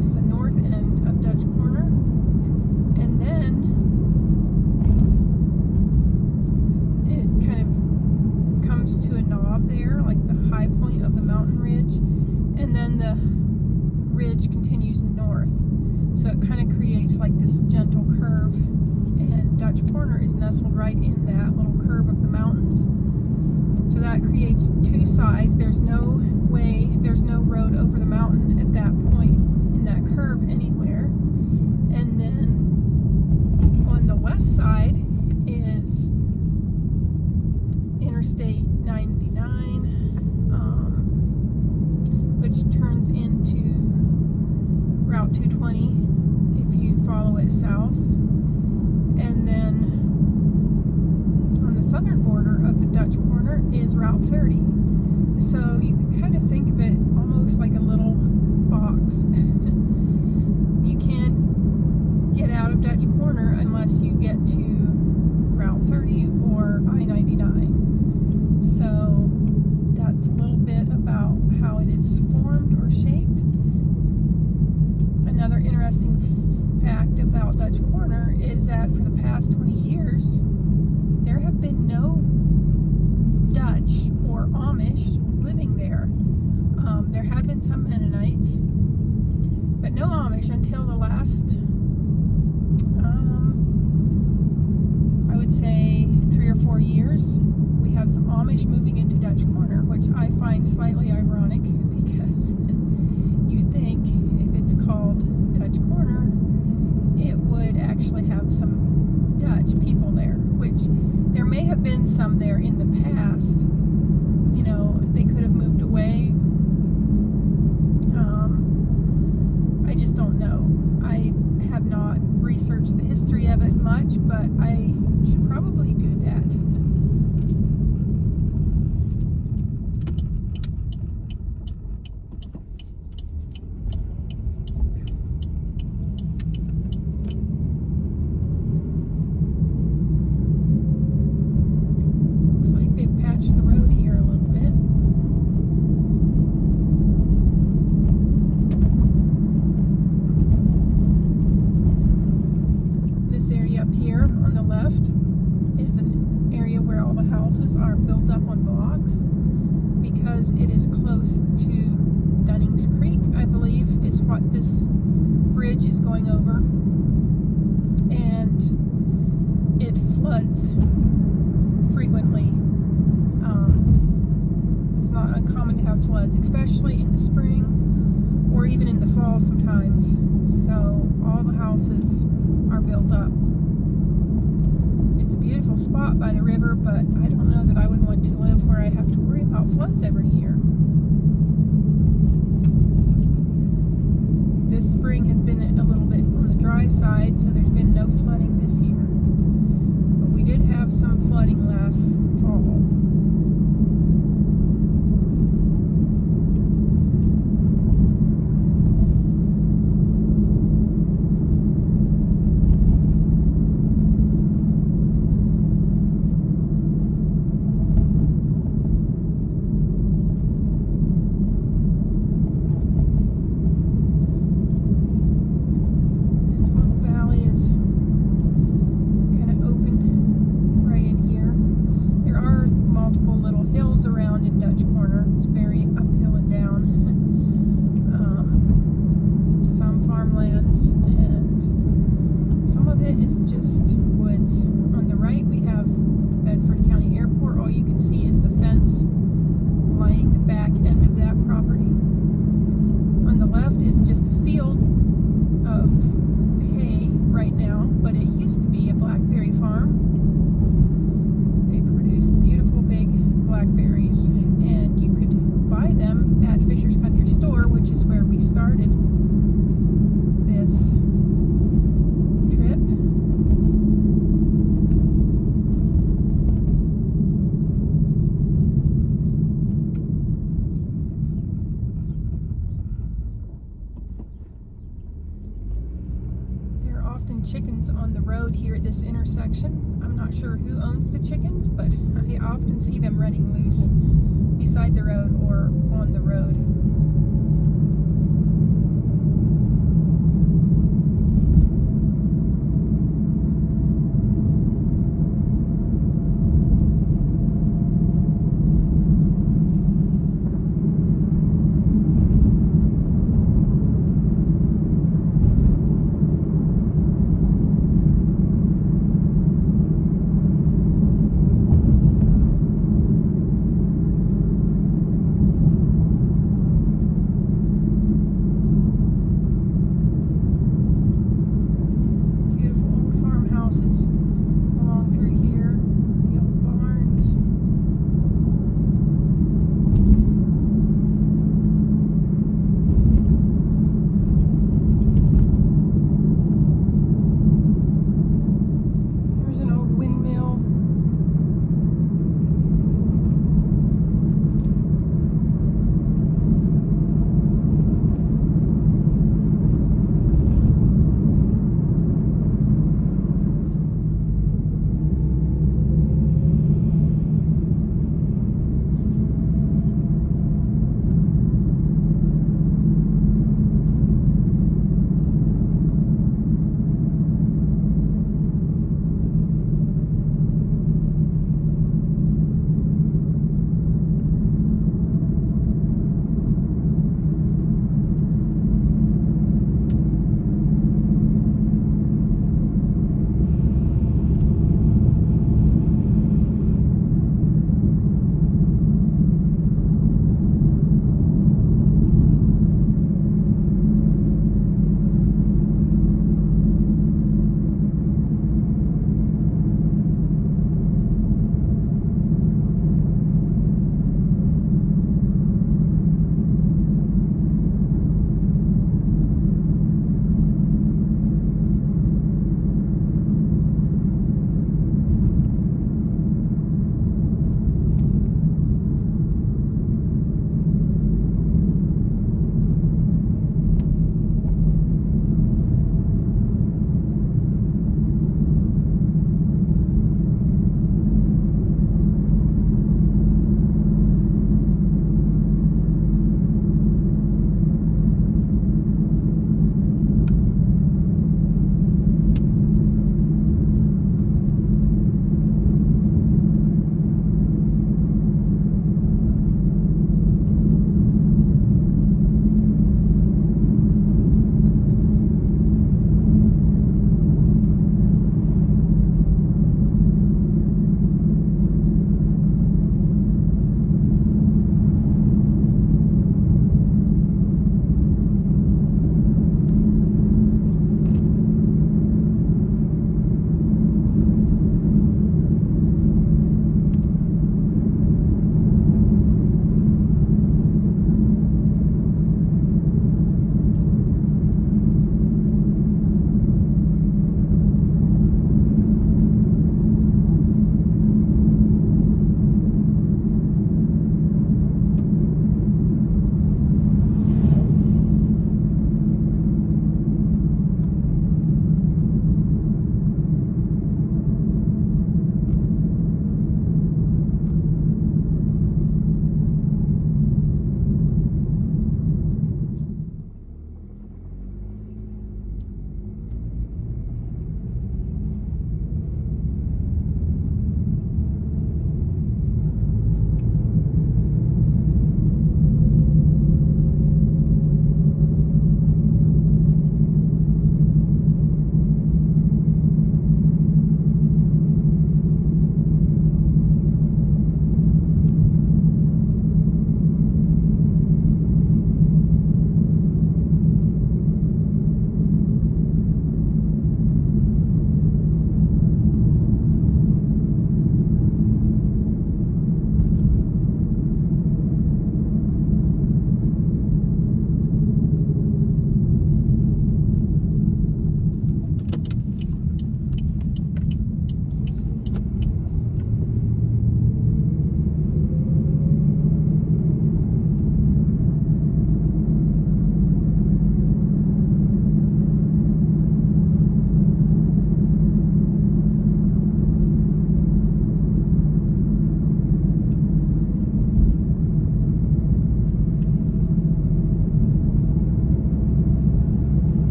across the north end of Dutch Corner, and then it kind of comes to a knob there, like the high point of the mountain ridge, and then the ridge continues north. So it kind of creates like this gentle curve, and Dutch Corner is nestled right in that little curve of the mountains. So that creates two sides. There's no road over the mountain at that point in that curve anywhere. And then on the west side is Interstate 99, which turns into Route 220 if you follow it south. And then on the southern border of the Dutch Corner is Route 30. So you can kind of think of it almost like a little box. You can't get out of Dutch Corner unless you get to Route 30 or I-99. So that's a little bit about how it is formed or shaped. Another interesting fact about Dutch Corner is that for the past 20 years, there have been no Dutch or Amish living there. There have been some Mennonites, but no Amish until the last, I would say 3 or 4 years. We have some Amish moving into Dutch Corner, which I find slightly ironic because you'd think if it's called Dutch Corner, it would actually have some Dutch people there, which there may have been some there in the past. You know, they could have moved away. I just don't know. I have not researched the history of it much, but I should probably do that. Looks like they've patched the road here a little bit. This area up here on the left is an area where all the houses are built up on blocks because it is close to Dunnings Creek, I believe, is what this bridge is going over. And it floods frequently. It's not uncommon to have floods, especially in the spring or even in the fall sometimes. So all the houses are built up. It's a beautiful spot by the river, but I don't know that I would want to live where I have to worry about floods every year. This spring has been a little bit on the dry side, so there's been no flooding this year. But we did have some flooding last fall. Is just woods. On the right we have Bedford County Airport. All you can see is the fence lining the back end of that property. On the left is just a field of hay right now, but it used to be a blackberry farm. They produce beautiful big blackberries, and you could buy them at Fisher's Country Store, which is where we started this trip. There are often chickens on the road here at this intersection. I'm not sure who owns the chickens, but I often see them running loose beside the road or on the road.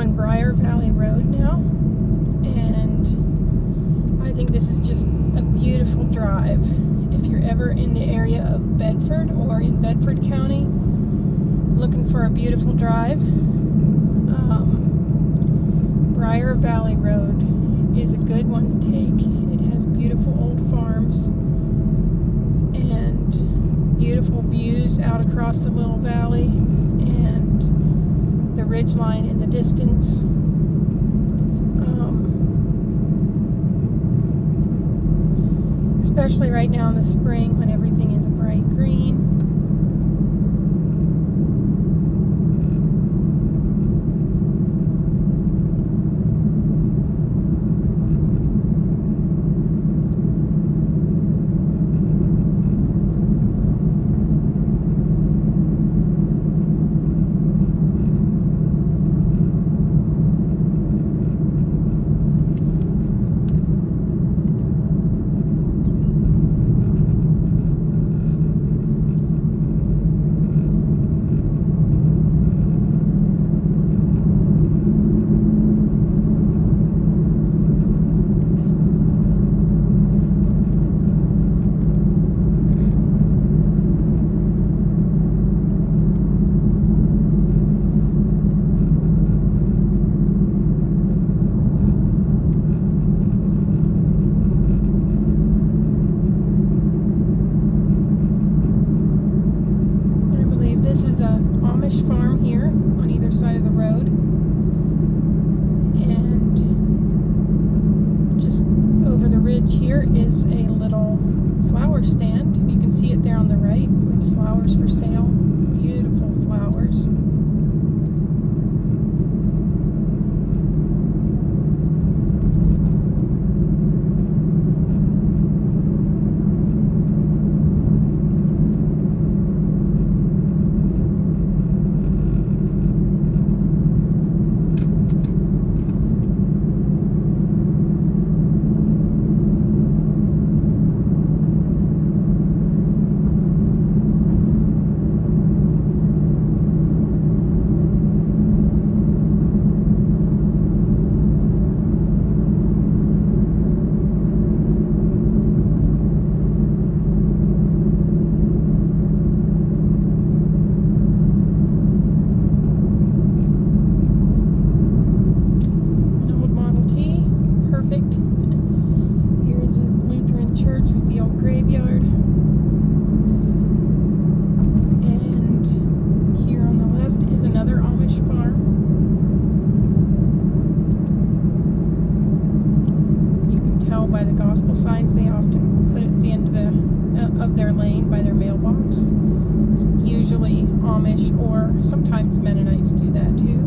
on Briar Valley Road now, and I think this is just a beautiful drive. If you're ever in the area of Bedford or in Bedford County looking for a beautiful drive, Briar Valley Road is a good one to take. It has beautiful old farms and beautiful views out across the little valley and the ridge line in the distance. Especially right now in the spring when everything is a bright green. Farm here on either side of the road, and just over the ridge here is a little flower stand. You can see it there on the right with flowers for sale. Beautiful flowers. By the gospel signs they often put at the end of their lane by their mailbox. Usually Amish or sometimes Mennonites do that too.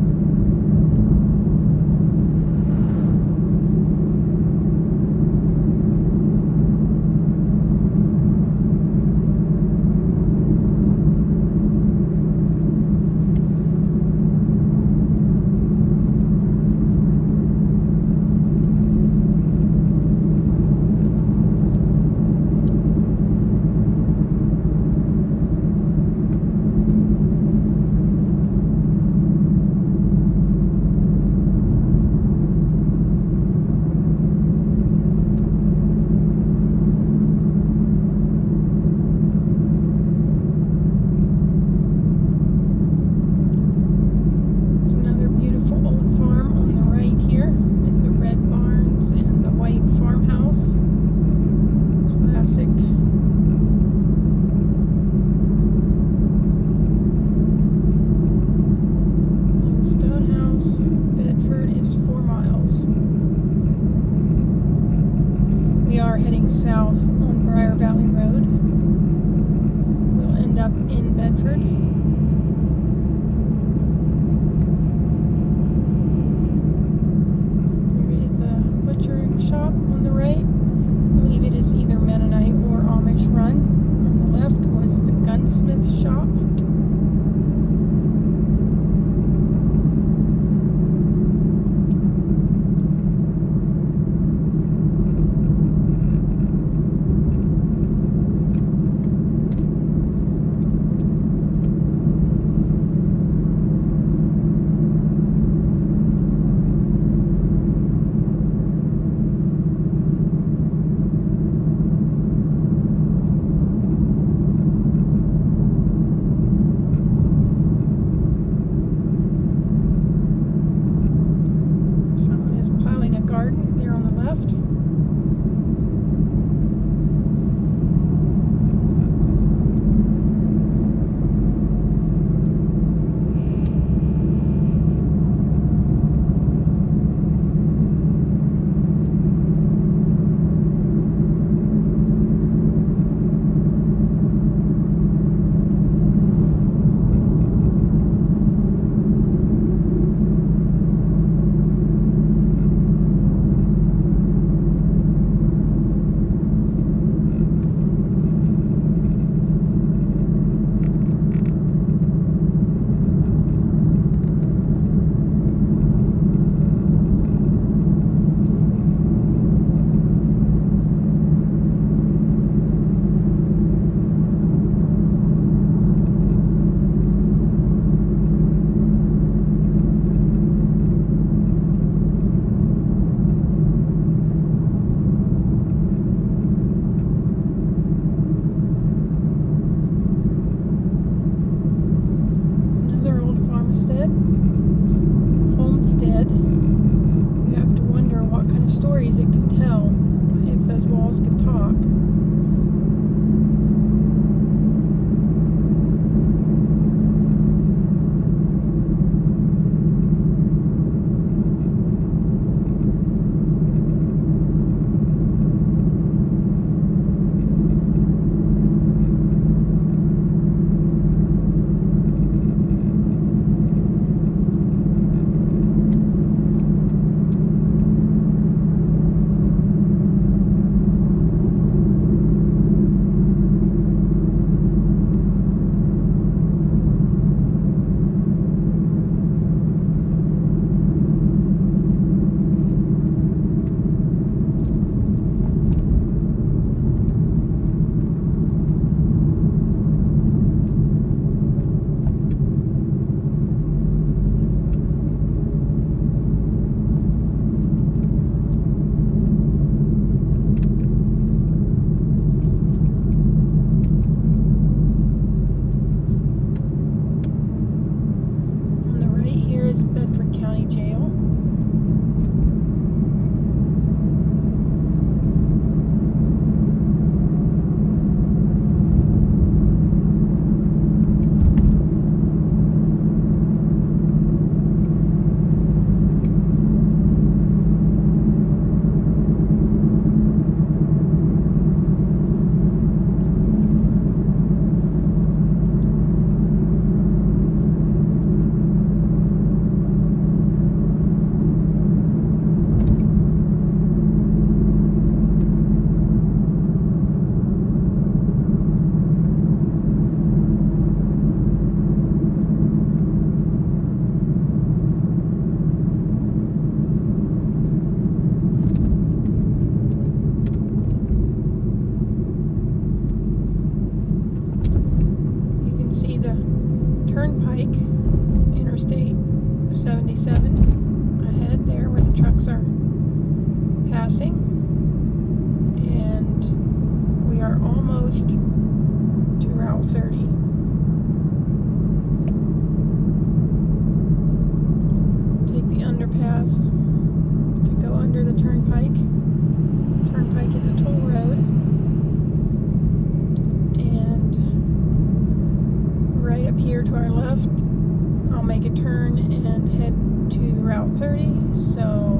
make a turn and head to Route 30, so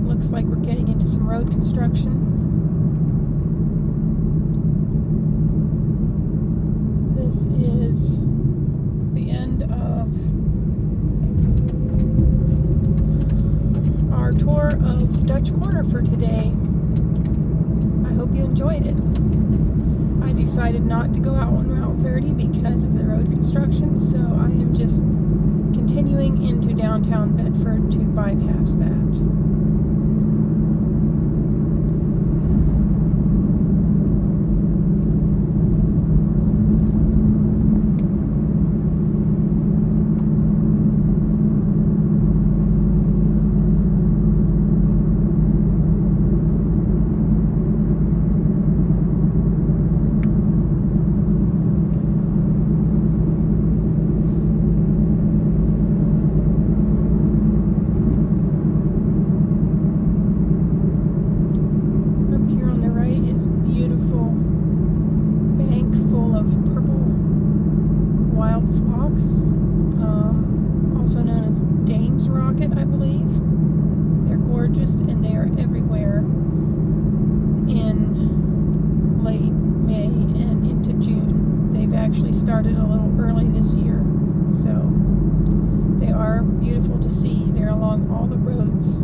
looks like we're getting into some road construction. This is the end of our tour of Dutch Corner for today. I hope you enjoyed it. I decided not to go out on Route 30 because of the road construction, so I am just continuing into downtown Bedford to bypass that. I believe. They're gorgeous and they are everywhere in late May and into June. They've actually started a little early this year, so they are beautiful to see. They're along all the roads.